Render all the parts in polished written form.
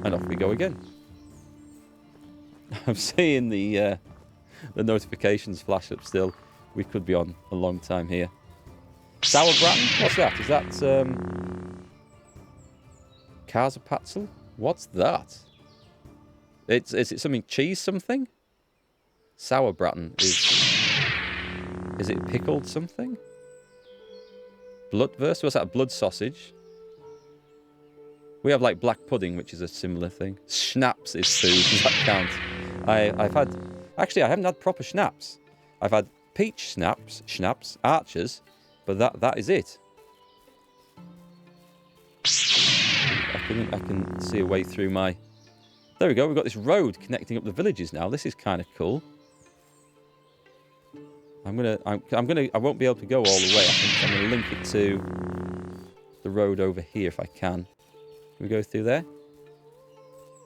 And off we go again. I'm seeing the notifications flash up still. We could be on a long time here. Sour Bratton? What's that? Is that Käsepatzel? What's that? Is it something cheese something? Sour Bratton is it pickled something? Bloodwurst? What's that? Blood sausage? We have like black pudding, which is a similar thing. Schnapps is food. Does that count? I've had... Actually, I haven't had proper schnapps. I've had peach schnapps, Archers, but that is it. I can see a way through my... There we go. We've got this road connecting up the villages now. This is kind of cool. I won't be able to go all the way. I think I'm gonna link it to the road over here if I can. Can we go through there?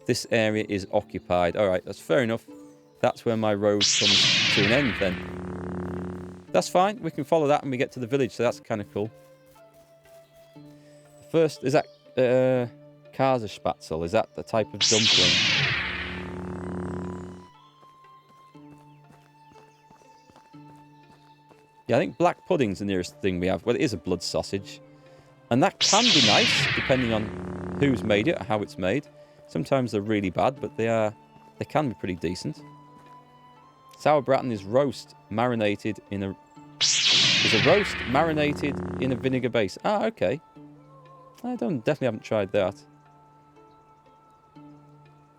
This area is occupied. All right, that's fair enough. That's where my road comes to an end then. That's fine. We can follow that and we get to the village, so that's kind of cool. First, is that Käsespatzel? Is that the type of dumpling? Yeah, I think black pudding's the nearest thing we have. Well, it is a blood sausage. And that can be nice, depending on who's made it or how it's made. Sometimes they're really bad, but they can be pretty decent. Sour Bratton is roast marinated in a... Is a roast marinated in a vinegar base. Ah, okay. Definitely haven't tried that.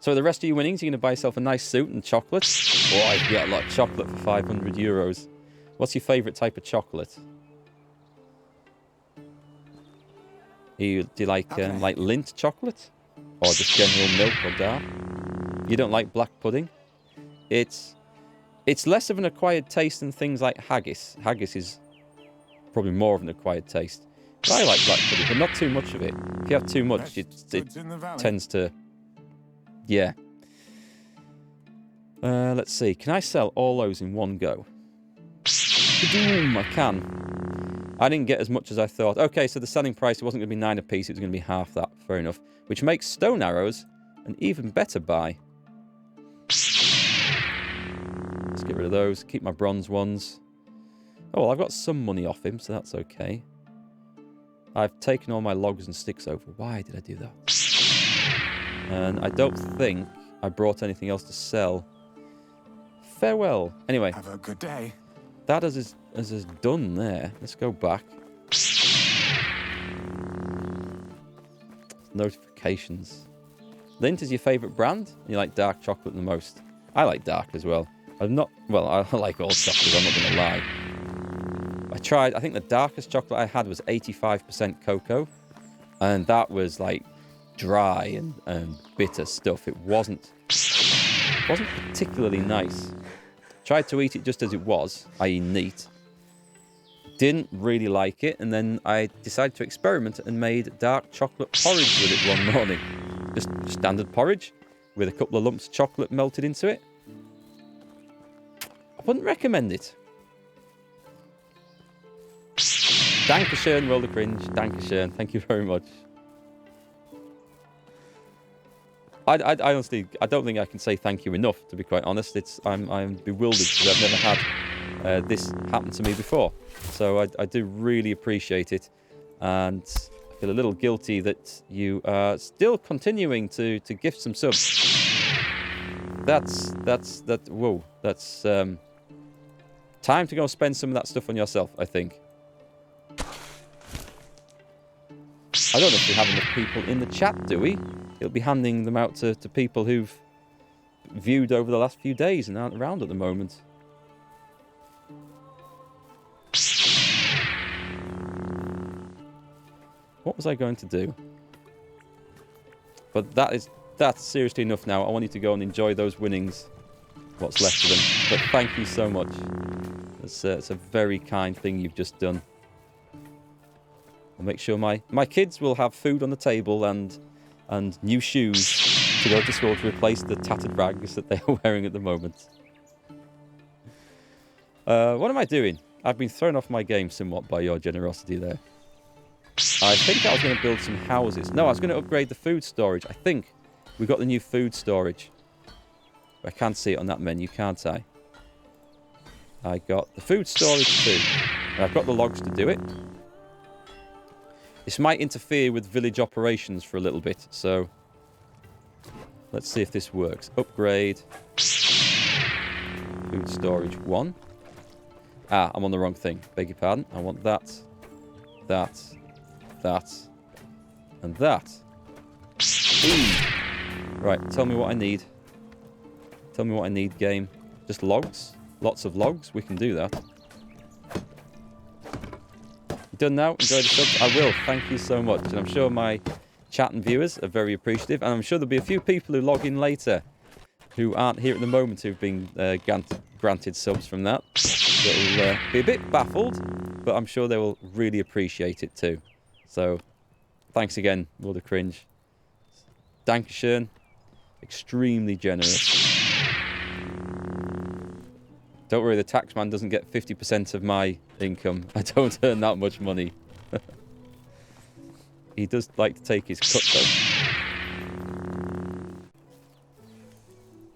So the rest of your winnings, you're going to buy yourself a nice suit and chocolate. Boy, you get a lot of chocolate for 500 euros. What's your favourite type of chocolate? Do you like Lindt chocolate? Or just general milk or dark? You don't like black pudding? It's less of an acquired taste than things like haggis. Haggis is probably more of an acquired taste. But I like black pudding, but not too much of it. If you have too much, it tends to... Yeah. Let's see. Can I sell all those in one go? I can. I didn't get as much as I thought. Okay, so the selling price wasn't going to be 9 a piece. It was going to be half that. Fair enough. Which makes stone arrows an even better buy. Let's get rid of those. Keep my bronze ones. Oh, well, I've got some money off him, so that's okay. I've taken all my logs and sticks over. Why did I do that? And I don't think I brought anything else to sell. Farewell. Anyway. Have a good day. That is done there. Let's go back. Notifications. Lindt is your favourite brand? You like dark chocolate the most? I like dark as well. Well, I like all chocolate, I'm not going to lie. I think the darkest chocolate I had was 85% cocoa. And that was like dry and bitter stuff. It wasn't particularly nice. Tried to eat it just as it was, i.e. neat. Didn't really like it, and then I decided to experiment and made dark chocolate porridge with it one morning. Just standard porridge, with a couple of lumps of chocolate melted into it. I wouldn't recommend it. Dankeschön, roll the cringe. Dankeschön, thank you very much. I honestly, I don't think I can say thank you enough, to be quite honest. I'm bewildered because I've never had this happen to me before. So I do really appreciate it. And I feel a little guilty that you are still continuing to gift some subs. That's time to go spend some of that stuff on yourself, I think. I don't know if we have enough people in the chat, do we? It'll be handing them out to people who've viewed over the last few days and aren't around at the moment. What was I going to do? But that's seriously enough now. I want you to go and enjoy those winnings. What's left of them. But thank you so much. It's a very kind thing you've just done. I'll make sure my kids will have food on the table and new shoes to go to school to replace the tattered rags that they are wearing at the moment. What am I doing? I've been thrown off my game somewhat by your generosity there. I think I was going to build some houses. No, I was going to upgrade the food storage. I think We got the new food storage. I can see it on that menu, can't I? I got the food storage too. And I've got the logs to do it. This might interfere with village operations for a little bit, so let's see if this works. Upgrade. Food storage 1. Ah, I'm on the wrong thing. Beg your pardon. I want that, that, that, and that. Ooh. Right, tell me what I need. Tell me what I need, game. Just logs? Lots of logs? We can do that. Done now? Enjoy the subs? I will. Thank you so much. And I'm sure my chat and viewers are very appreciative. And I'm sure there'll be a few people who log in later who aren't here at the moment who've been granted subs from that. That'll be a bit baffled, but I'm sure they will really appreciate it too. So, thanks again, World of Cringe. Dankeschön. Extremely generous. Don't worry, the taxman doesn't get 50% of my income. I don't earn that much money. He does like to take his cut,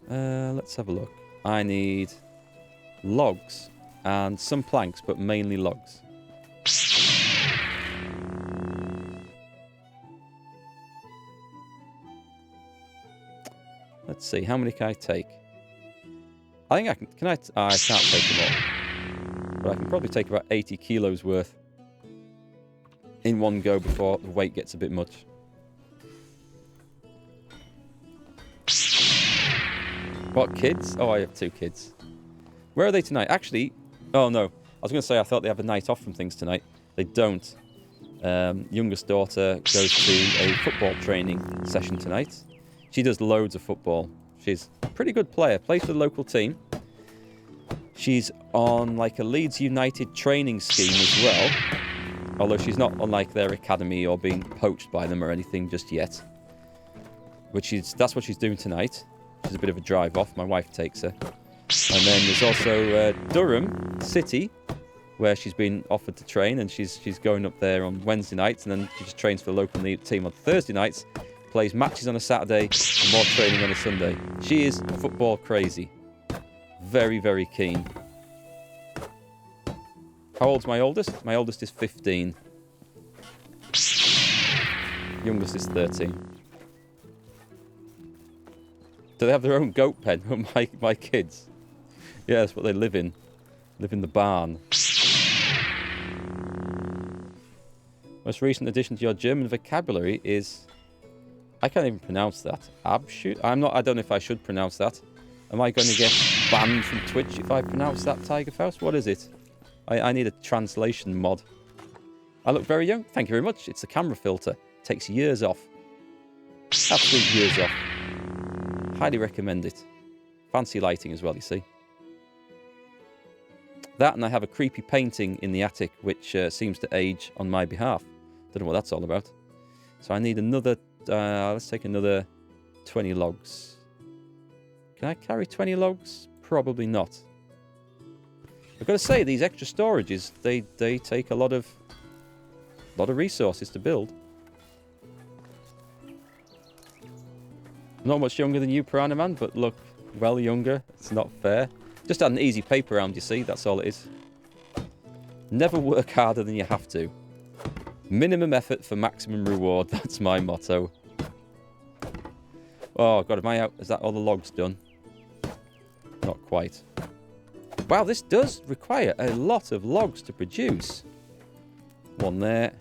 though. Let's have a look. I need logs and some planks, but mainly logs. Let's see, how many can I take? I think I can. I can't take them all. But I can probably take about 80 kilos worth in one go before the weight gets a bit much. What, kids? Oh, I have 2 kids. Where are they tonight? Actually, oh no. I was going to say I thought they have a night off from things tonight. They don't. Youngest daughter goes to a football training session tonight. She does loads of football. She's a pretty good player. Plays for the local team. She's on like a Leeds United training scheme as well. Although she's not on like their academy or being poached by them or anything just yet. That's what she's doing tonight. She's a bit of a drive off. My wife takes her. And then there's also Durham City, where she's been offered to train, and she's going up there on Wednesday nights, and then she just trains for the local team on Thursday nights. Plays matches on a Saturday and more training on a Sunday. She is football crazy. Very, very keen. How old's my oldest? My oldest is 15. Youngest is 13. Do they have their own goat pen? my kids? Yeah, that's what they live in. Live in the barn. Most recent addition to your German vocabulary is... I can't even pronounce that. Abshoot? I don't know if I should pronounce that. Am I going to get banned from Twitch if I pronounce that, Tiger Faust? What is it? I need a translation mod. I look very young. Thank you very much. It's the camera filter. Takes years off. Absolute years off. Highly recommend it. Fancy lighting as well, you see. That, and I have a creepy painting in the attic, which seems to age on my behalf. Don't know what that's all about. So I need another... let's take another 20 logs. Can I carry 20 logs? Probably not. I've got to say, these extra storages, they take a lot of resources to build. Not much younger than you, Piranha Man, but look, well younger. It's not fair. Just had an easy paper round, you see. That's all it is. Never work harder than you have to. Minimum effort for maximum reward. That's my motto. Oh, God, am I out? Is that all the logs done? Not quite. Wow, this does require a lot of logs to produce. One there.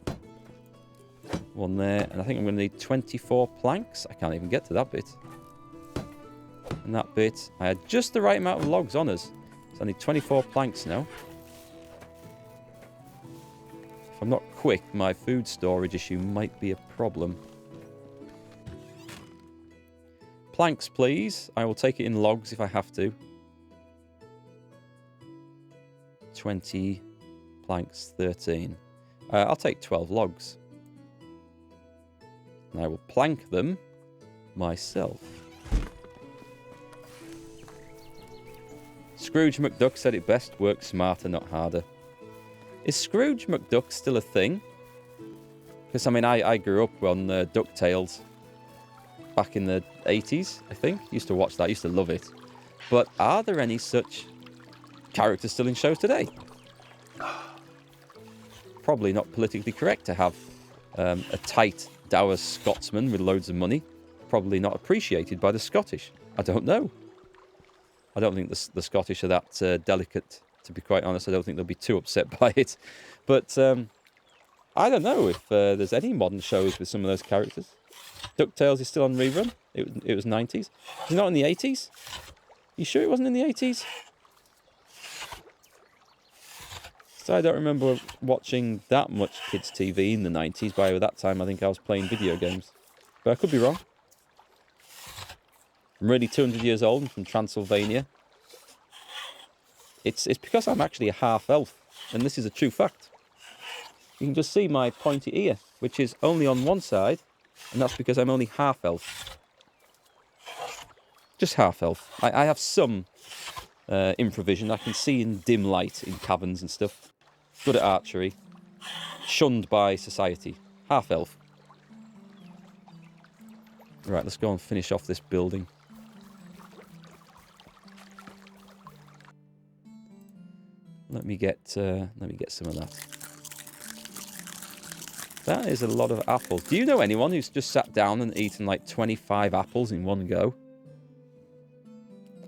One there. And I think I'm going to need 24 planks. I can't even get to that bit. And that bit. I had just the right amount of logs on us. So I need 24 planks now. If I'm not quick, my food storage issue might be a problem. Planks, please. I will take it in logs if I have to. 20 planks, 13. I'll take 12 logs. And I will plank them myself. Scrooge McDuck said it best, work smarter, not harder. Is Scrooge McDuck still a thing? Because, I mean, I grew up on DuckTales. back in the 80s, I think. Used to watch that, used to love it. But are there any such characters still in shows today? Probably not politically correct to have a tight, dour Scotsman with loads of money. Probably not appreciated by the Scottish. I don't know. I don't think the Scottish are that delicate, to be quite honest. I don't think they'll be too upset by it. But I don't know if there's any modern shows with some of those characters. DuckTales is still on rerun. It was 90s. Is it not in the 80s? You sure it wasn't in the 80s? So I don't remember watching that much kids' TV in the 90s. By that time, I think I was playing video games. But I could be wrong. I'm really 200 years old. I'm from Transylvania. It's because I'm actually a half-elf. And this is a true fact. You can just see my pointy ear, which is only on one side. And that's because I'm only half-elf. Just half-elf. I have some improvision. I can see in dim light in caverns and stuff. Good at archery. Shunned by society. Half-elf. Right, let's go and finish off this building. Let me get some of that. That is a lot of apples. Do you know anyone who's just sat down and eaten like 25 apples in one go?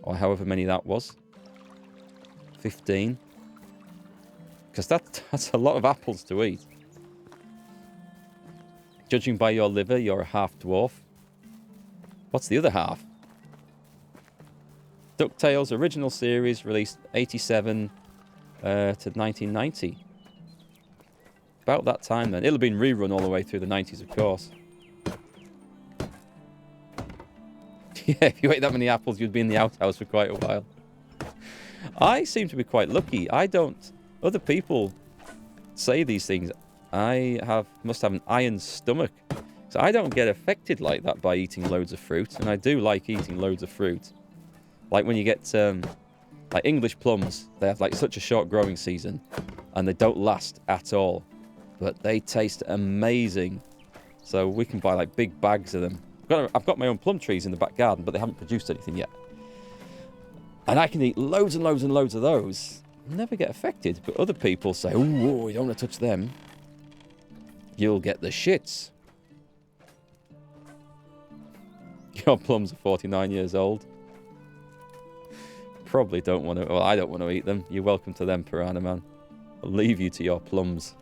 Or however many that was. 15. Because that's a lot of apples to eat. Judging by your liver, you're a half-dwarf. What's the other half? DuckTales original series released 87 to 1990. About that time then. It'll have been rerun all the way through the 90s, of course. Yeah, if you ate that many apples, you'd be in the outhouse for quite a while. I seem to be quite lucky. I don't... Other people say these things. I must have an iron stomach. So I don't get affected like that by eating loads of fruit. And I do like eating loads of fruit. Like when you get... like English plums, they have like such a short growing season. And they don't last at all. But they taste amazing. So we can buy like big bags of them. I've got my own plum trees in the back garden, but they haven't produced anything yet. And I can eat loads and loads and loads of those. Never get affected. But other people say, "Ooh, you don't want to touch them. You'll get the shits." Your plums are 49 years old. Probably don't want to... Well, I don't want to eat them. You're welcome to them, Piranha Man. I'll leave you to your plums.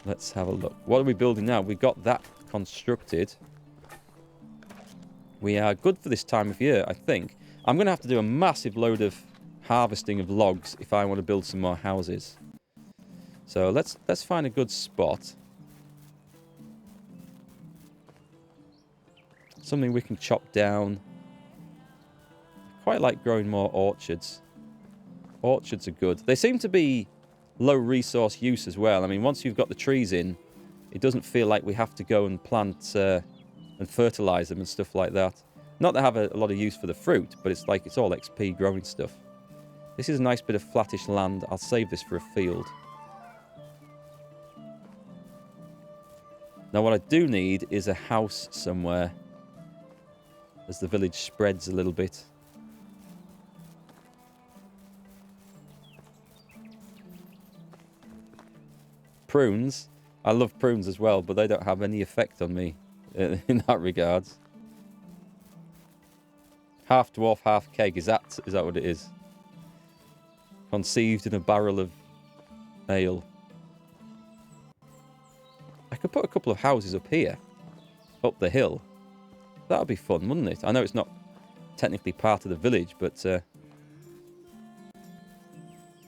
Let's have a look. What are we building now? We've got that constructed. We are good for this time of year, I think. I'm going to have to do a massive load of harvesting of logs if I want to build some more houses. So let's find a good spot. Something we can chop down. I quite like growing more orchards. Orchards are good. They seem to be low resource use as well. I mean, once you've got the trees in, it doesn't feel like we have to go and plant and fertilize them and stuff like that. Not to have a lot of use for the fruit, but it's like it's all XP growing stuff. This is a nice bit of flattish land. I'll save this for a field. Now what I do need is a house somewhere as the village spreads a little bit. Prunes. I love prunes as well, but they don't have any effect on me in that regards. Half dwarf, half keg. Is that what it is? Conceived in a barrel of ale. I could put a couple of houses up here, up the hill. That would be fun, wouldn't it? I know it's not technically part of the village, but I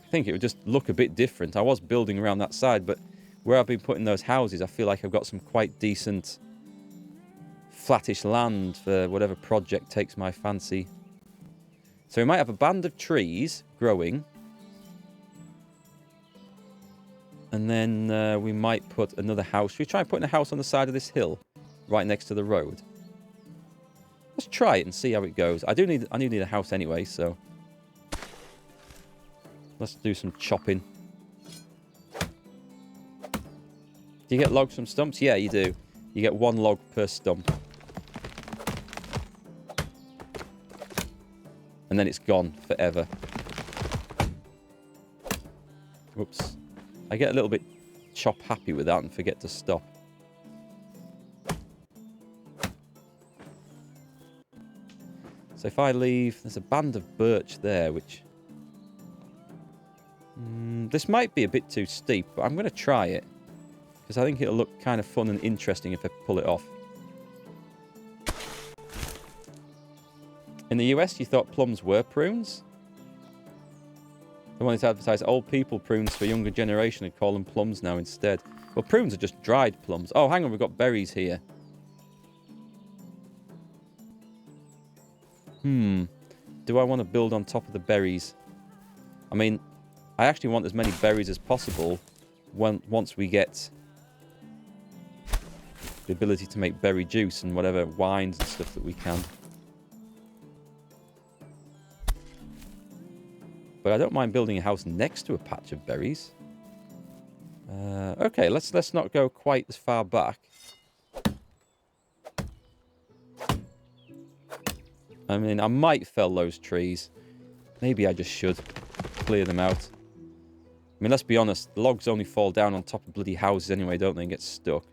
think it would just look a bit different. I was building around that side, but where I've been putting those houses, I feel like I've got some quite decent flattish land for whatever project takes my fancy. So we might have a band of trees growing. And then we might put another house. Should we try putting a house on the side of this hill, right next to the road? Let's try it and see how it goes. I do need a house anyway, so let's do some chopping. Do you get logs from stumps? Yeah, you do. You get one log per stump. And then it's gone forever. Whoops. I get a little bit chop happy with that and forget to stop. So if I leave... There's a band of birch there, which... this might be a bit too steep, but I'm going to try it. Because I think it'll look kind of fun and interesting if I pull it off. In the US, you thought plums were prunes? They wanted to advertise old people prunes for a younger generation and call them plums now instead. Well, prunes are just dried plums. Oh, hang on, we've got berries here. Do I want to build on top of the berries? I mean, I actually want as many berries as possible once we get the ability to make berry juice and whatever wines and stuff that we can. But I don't mind building a house next to a patch of berries. Okay, let's not go quite as far back. I mean, I might fell those trees. Maybe I just should clear them out. I mean, let's be honest. The logs only fall down on top of bloody houses anyway, don't they, and get stuck.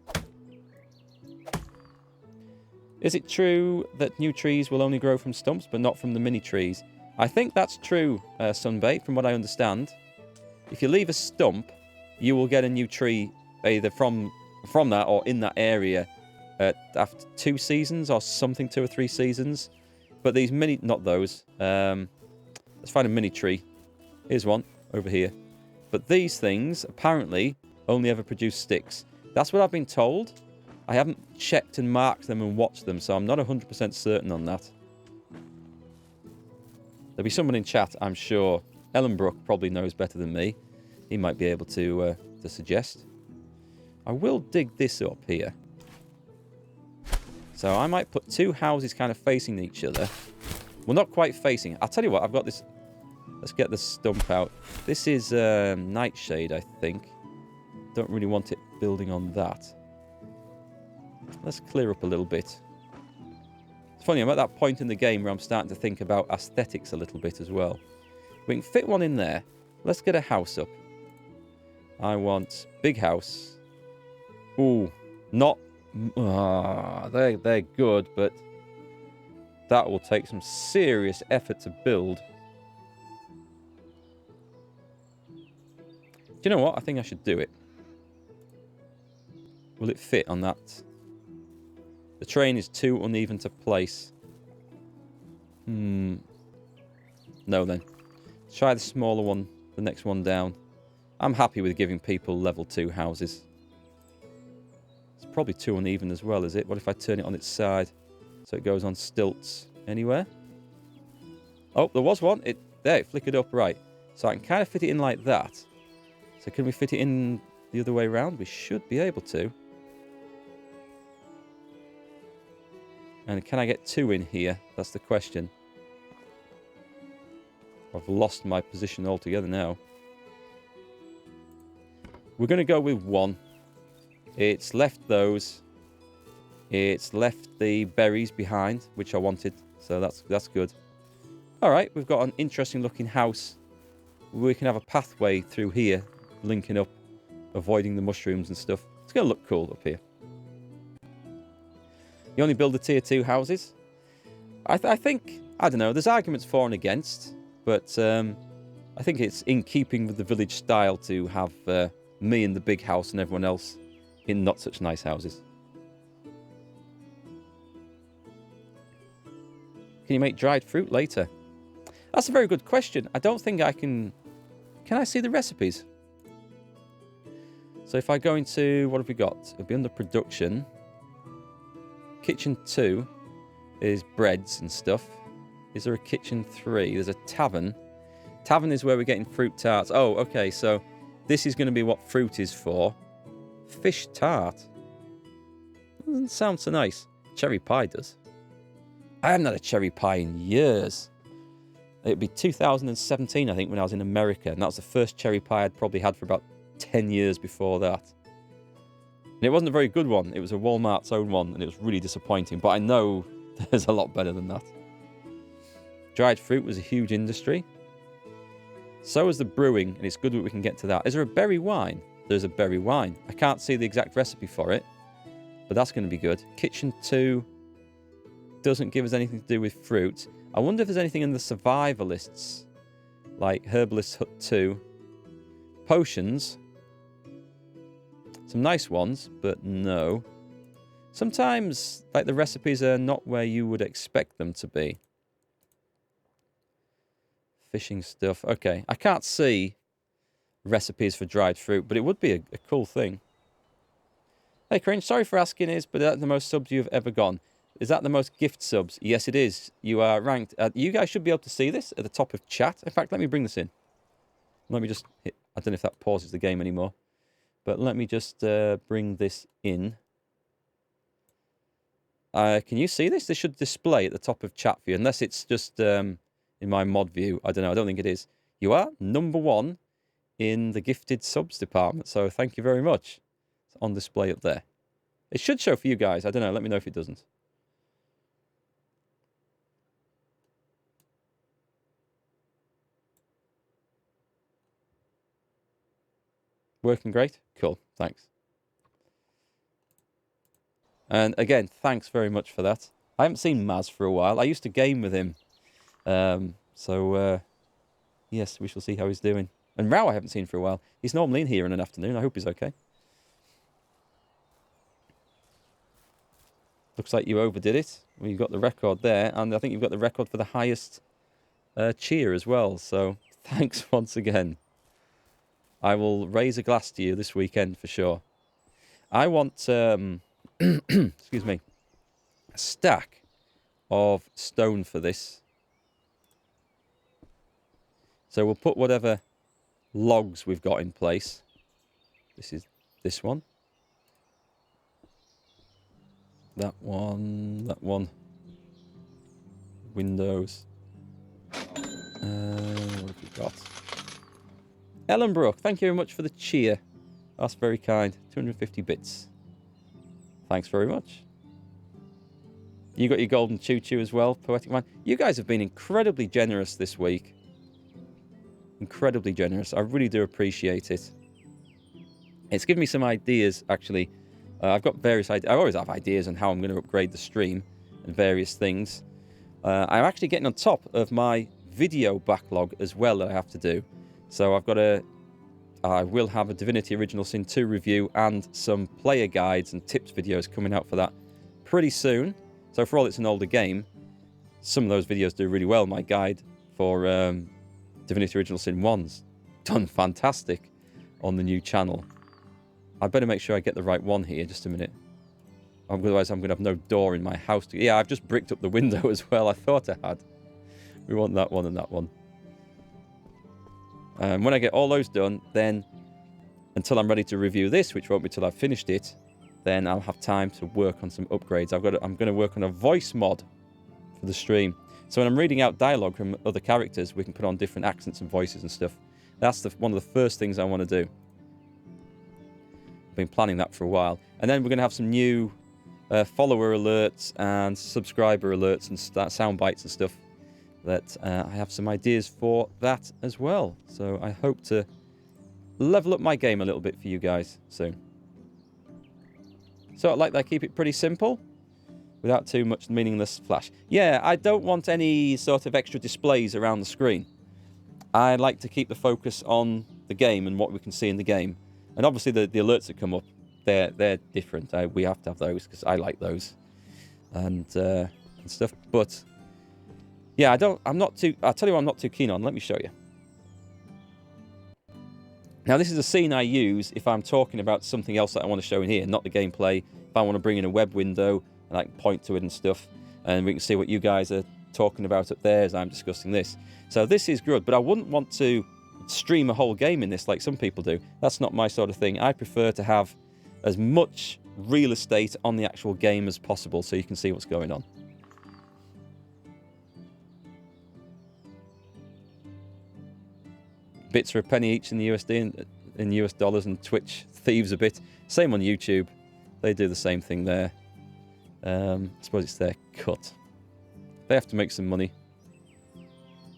Is it true that new trees will only grow from stumps, but not from the mini trees? I think that's true, Sunbay, from what I understand. If you leave a stump, you will get a new tree either from that or in that area after 2 seasons or something, 2 or 3 seasons. But these mini... Not those. Let's find a mini tree. Here's one over here. But these things apparently only ever produce sticks. That's what I've been told. I haven't checked and marked them and watched them, so I'm not 100% certain on that. There'll be someone in chat, I'm sure. Ellenbrook probably knows better than me. He might be able to suggest. I will dig this up here. So I might put 2 houses kind of facing each other. Well, not quite facing. I'll tell you what, I've got this... Let's get the stump out. This is Nightshade, I think. Don't really want it building on that. Let's clear up a little bit. It's funny, I'm at that point in the game where I'm starting to think about aesthetics a little bit as well. We can fit one in there. Let's get a house up. I want big house. Ooh, not... they're good, but that will take some serious effort to build. Do you know what? I think I should do it. Will it fit on that? The train is too uneven to place. No then. Try the smaller one, the next one down. I'm happy with giving people level 2 houses. It's probably too uneven as well, is it? What if I turn it on its side so it goes on stilts? Anywhere? Oh, there was one. There, it flickered up right. So I can kind of fit it in like that. So can we fit it in the other way around? We should be able to. And can I get 2 in here? That's the question. I've lost my position altogether now. We're going to go with 1. It's left those. It's left the berries behind, which I wanted. So that's good. All right, we've got an interesting looking house. We can have a pathway through here, linking up, avoiding the mushrooms and stuff. It's going to look cool up here. You only build the tier 2 houses? I think, I don't know, there's arguments for and against, but I think it's in keeping with the village style to have me in the big house and everyone else in not such nice houses. Can you make dried fruit later? That's a very good question. I don't think I can... Can I see the recipes? So if I go into... What have we got? It'll be under production. Kitchen 2 is breads and stuff. Is there a kitchen 3? There's a tavern. Tavern is where we're getting fruit tarts. Oh, okay, so this is going to be what fruit is for. Fish tart. Doesn't sound so nice. Cherry pie does. I haven't had a cherry pie in years. It'd be 2017, I think, when I was in America. And that was the first cherry pie I'd probably had for about 10 years before that. And it wasn't a very good one. It was a Walmart's own one, and it was really disappointing. But I know there's a lot better than that. Dried fruit was a huge industry. So is the brewing, and it's good that we can get to that. Is there a berry wine? There's a berry wine. I can't see the exact recipe for it, but that's going to be good. Kitchen 2 doesn't give us anything to do with fruit. I wonder if there's anything in the survivalists, like Herbalist Hut 2. Potions. Some nice ones, but no. Sometimes, like, the recipes are not where you would expect them to be. Fishing stuff. Okay, I can't see recipes for dried fruit, but it would be a cool thing. Hey, Cringe, sorry for asking, is that the most subs you've ever gone? Is that the most gift subs? Yes, it is. You are ranked. You guys should be able to see this at the top of chat. In fact, let me bring this in. Let me just hit. I don't know if that pauses the game anymore. But let me just bring this in. Can you see this? This should display at the top of chat for you, unless it's just in my mod view. I don't know. I don't think it is. You are number 1 in the gifted subs department. So thank you very much. It's on display up there. It should show for you guys. I don't know. Let me know if it doesn't. Working great? Cool. Thanks. And again, thanks very much for that. I haven't seen Maz for a while. I used to game with him. Yes, we shall see how he's doing. And Rao I haven't seen for a while. He's normally in here in an afternoon. I hope he's okay. Looks like you overdid it. Well, you've got the record there. And I think you've got the record for the highest cheer as well. So thanks once again. I will raise a glass to you this weekend for sure. I want, excuse me, a stack of stone for this. So we'll put whatever logs we've got in place. This is this one. That one, that one. Windows. What have we got? Ellenbrook, thank you very much for the cheer. That's very kind. 250 bits. Thanks very much. You got your golden choo-choo as well, Poetic Man. You guys have been incredibly generous this week. Incredibly generous. I really do appreciate it. It's given me some ideas, actually. I've got various ideas. I always have ideas on how I'm going to upgrade the stream and various things. I'm actually getting on top of my video backlog as well that I have to do. So I will have a Divinity Original Sin 2 review and some player guides and tips videos coming out for that pretty soon. So for all it's an older game, some of those videos do really well. My guide for Divinity Original Sin 1's done fantastic on the new channel. I better make sure I get the right one here. Just a minute. Otherwise I'm going to have no door in my house. Yeah, I've just bricked up the window as well. I thought I had. We want that one and that one. When I get all those done, then until I'm ready to review this, which won't be till I've finished it, then I'll have time to work on some upgrades. I'm going to work on a voice mod for the stream. So when I'm reading out dialogue from other characters, we can put on different accents and voices and stuff. That's one of the first things I want to do. I've been planning that for a while. And then we're going to have some new follower alerts and subscriber alerts and sound bites and stuff. That I have some ideas for that as well. So I hope to level up my game a little bit for you guys soon. So I'd like to keep it pretty simple without too much meaningless flash. Yeah, I don't want any sort of extra displays around the screen. I like to keep the focus on the game and what we can see in the game. And obviously the alerts that come up, they're different. We have to have those because I like those and stuff. But yeah, I'll tell you what I'm not too keen on. Let me show you. Now, this is a scene I use if I'm talking about something else that I want to show in here, not the gameplay. If I want to bring in a web window and I can point to it and stuff, and we can see what you guys are talking about up there as I'm discussing this. So this is good, but I wouldn't want to stream a whole game in this like some people do. That's not my sort of thing. I prefer to have as much real estate on the actual game as possible so you can see what's going on. Bits are a penny each in the USD, in US dollars, and Twitch thieves a bit. Same on YouTube. They do the same thing there. I suppose it's their cut. They have to make some money.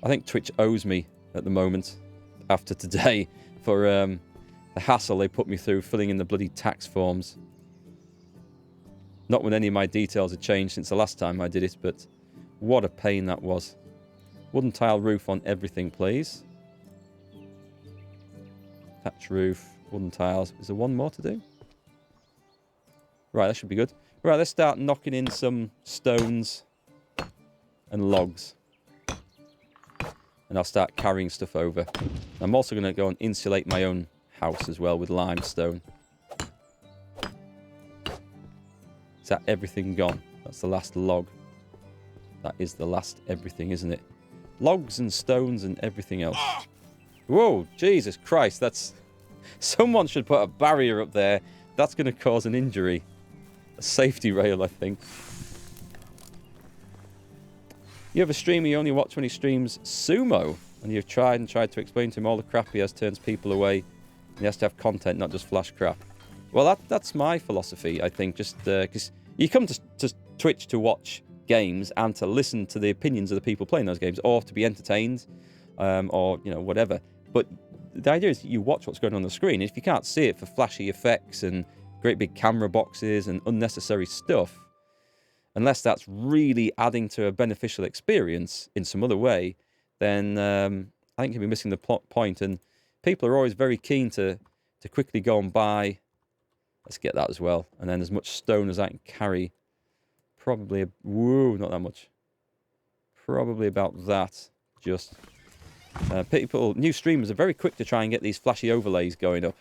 I think Twitch owes me at the moment, after today, for the hassle they put me through filling in the bloody tax forms. Not when any of my details have changed since the last time I did it, but what a pain that was. Wooden tile roof on everything, please. Thatch roof, wooden tiles. Is there one more to do? Right, that should be good. Right, let's start knocking in some stones and logs. And I'll start carrying stuff over. I'm also going to go and insulate my own house as well with limestone. Is that everything gone? That's the last log. That is the last everything, isn't it? Logs and stones and everything else. Whoa, Jesus Christ, that's... Someone should put a barrier up there. That's going to cause an injury. A safety rail, I think. You have a streamer you only watch when he streams sumo, and you've tried to explain to him all the crap he has turns people away, and he has to have content, not just flash crap. Well, that's my philosophy, I think, just because you come to Twitch to watch games and to listen to the opinions of the people playing those games, or to be entertained, or, you know, whatever. But the idea is you watch what's going on the screen. If you can't see it for flashy effects and great big camera boxes and unnecessary stuff, unless that's really adding to a beneficial experience in some other way, then I think you'll be missing the point. And people are always very keen to quickly go and buy. Let's get that as well. And then as much stone as I can carry. Probably, whoa, not that much. Probably about that. Just. New streamers are very quick to try and get these flashy overlays going up.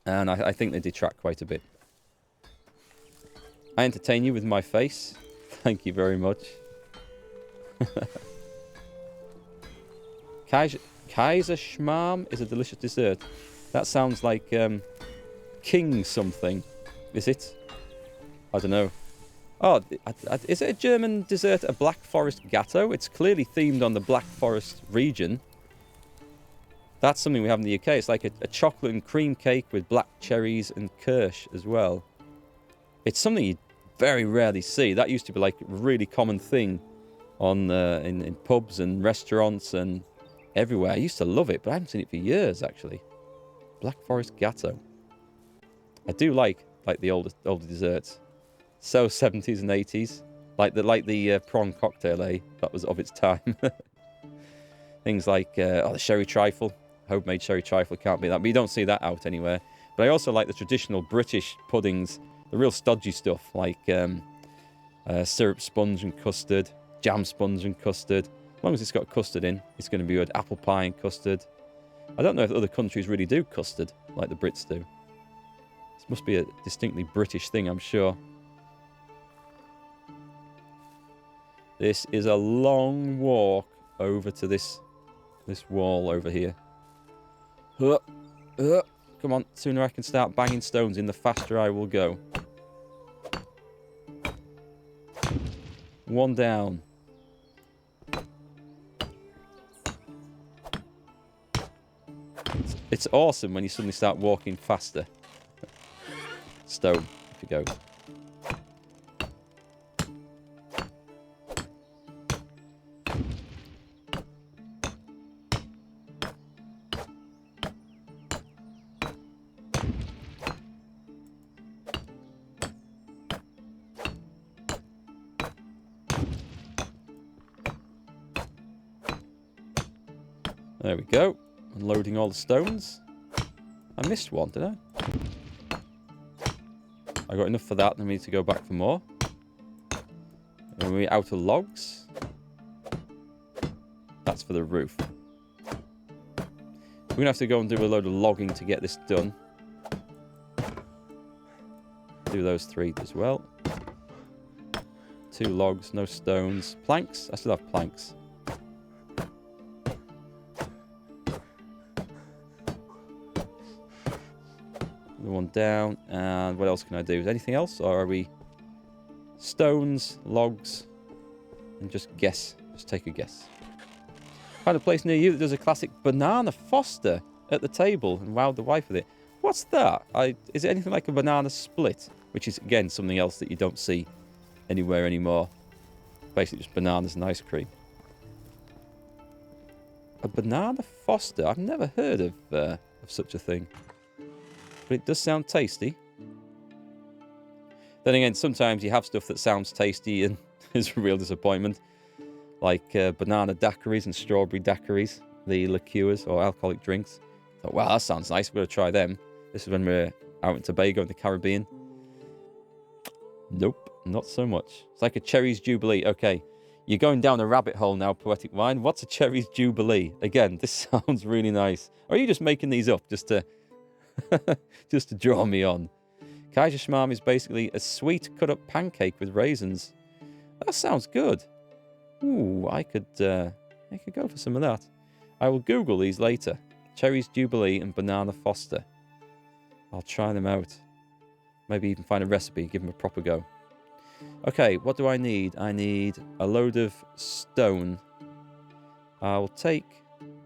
And I think they detract quite a bit. I entertain you with my face. Thank you very much. Kaiser Schmarm is a delicious dessert. That sounds like King something. Is it? I don't know. Oh, is it a German dessert, a Black Forest Gatto? It's clearly themed on the Black Forest region. That's something we have in the UK. It's like a chocolate and cream cake with black cherries and kirsch as well. It's something you very rarely see. That used to be like a really common thing on in pubs and restaurants and everywhere. I used to love it, but I haven't seen it for years, actually. Black Forest Gatto. I do like the older desserts. So 70s and 80s. Like the prawn cocktail, eh? That was of its time. Things like the sherry trifle. Homemade sherry trifle, can't be that. But you don't see that out anywhere. But I also like the traditional British puddings. The real stodgy stuff, like syrup sponge and custard, jam sponge and custard. As long as it's got custard in, it's going to be good. Apple pie and custard. I don't know if other countries really do custard, like the Brits do. This must be a distinctly British thing, I'm sure. This is a long walk over to this wall over here. Come on, sooner I can start banging stones in, the faster I will go. One down. It's awesome when you suddenly start walking faster. Stone, if you go. There we go. Unloading all the stones. I missed one, did I? I got enough for that, and I need to go back for more. Are we out of logs? That's for the roof. We're going to have to go and do a load of logging to get this done. Do those 3 as well. 2 logs, no stones. Planks? I still have planks. One down, and what else can I do? Is anything else, or are we stones, logs, and just guess? Just take a guess. Find a place near you that does a classic banana foster at the table and wowed the wife with it. What's that? Is it anything like a banana split? Which is, again, something else that you don't see anywhere anymore. Basically just bananas and ice cream. A banana foster? I've never heard of such a thing. But it does sound tasty. Then again, sometimes you have stuff that sounds tasty and is a real disappointment. Like banana daiquiris and strawberry daiquiris. The liqueurs or alcoholic drinks. Thought, wow, that sounds nice. We're going to try them. This is when we're out in Tobago in the Caribbean. Nope, not so much. It's like a cherries jubilee. Okay, you're going down a rabbit hole now, Poetic Wine. What's a cherries jubilee? Again, this sounds really nice. Or are you just making these up just to just to draw me on? Kaiserschmarrn is basically a sweet cut-up pancake with raisins. That sounds good. Ooh, I could go for some of that. I will Google these later. Cherries Jubilee and Banana Foster. I'll try them out. Maybe even find a recipe, give them a proper go. Okay, what do I need? I need a load of stone. I'll take